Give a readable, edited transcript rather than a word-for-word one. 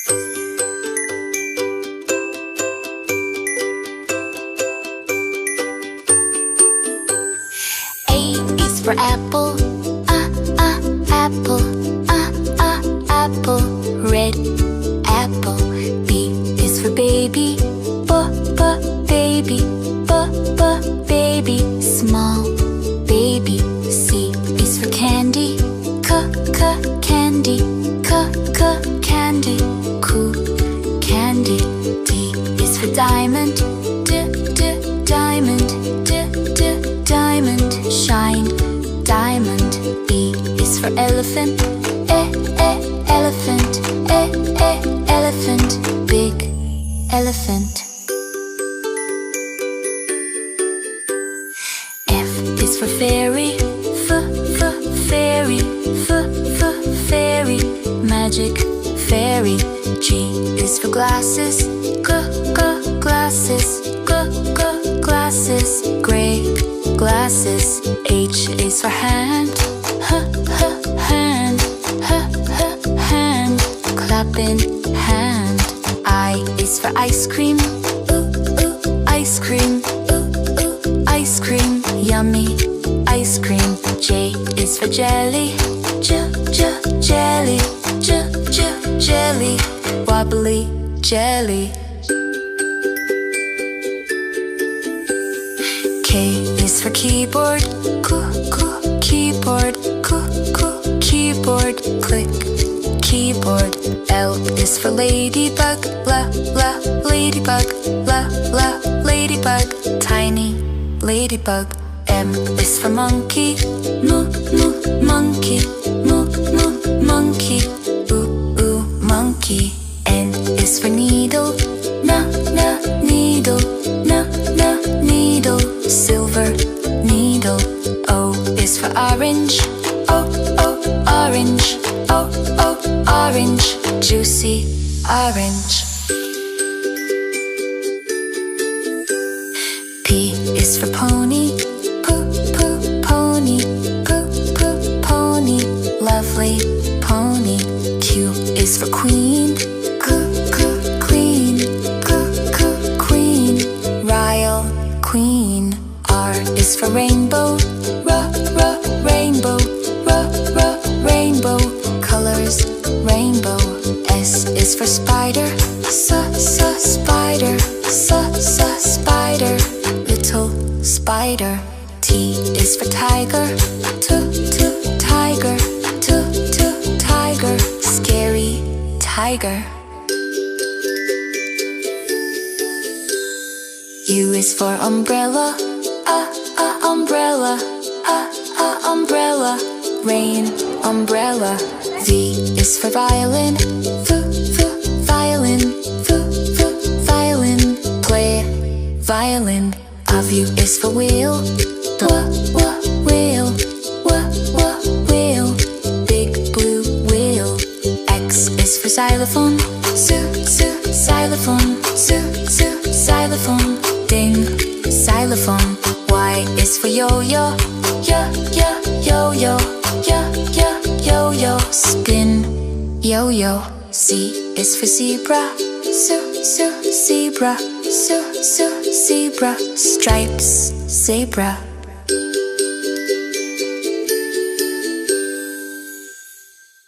A is for apple, apple, apple, red apple. B is for baby, baby, baby, small baby. C is for candy, candy, candy, cool candy. D is for diamond, diamond, diamond, shine diamond. E is for elephant, elephant, elephant, big elephant. F is for fairy, fairy, fairy, magic fairy. G is for glasses, glasses, glasses, gray glasses. H is for hand, hand, hand, clapping hand. I is for ice cream, ice cream, ice cream, yummy ice cream. J is for jelly, jelly, jelly, wobbly jelly. K is for keyboard, keyboard, keyboard, click keyboard. L is for ladybug, ladybug, ladybug, tiny ladybug. M is for monkey, monkey, monkey, monkey. N is for needle, needle, needle, silver needle. O is for orange, orange, orange, juicy orange. P is for pony, pony, pony, lovely pony. Q is for queen, queen, queen, royal queen. R is for rainbow, rainbow, rainbow, colors rainbow. S is for spider, spider, spider, little spider. T is for tiger, tiger, tiger, scary tiger. U is for umbrella, umbrella, umbrella, rain umbrella. V is for violin, violin, violin, play violin. W is for wheel, wheel, wheel, big blue wheel. X is for xylophone, xylophone, xylophone, ding, xylophone. Y is for yo-yo, yo-yo, yo-yo, spin, yo-yo. Z is for zebra, zebra, zebra, stripes, zebra.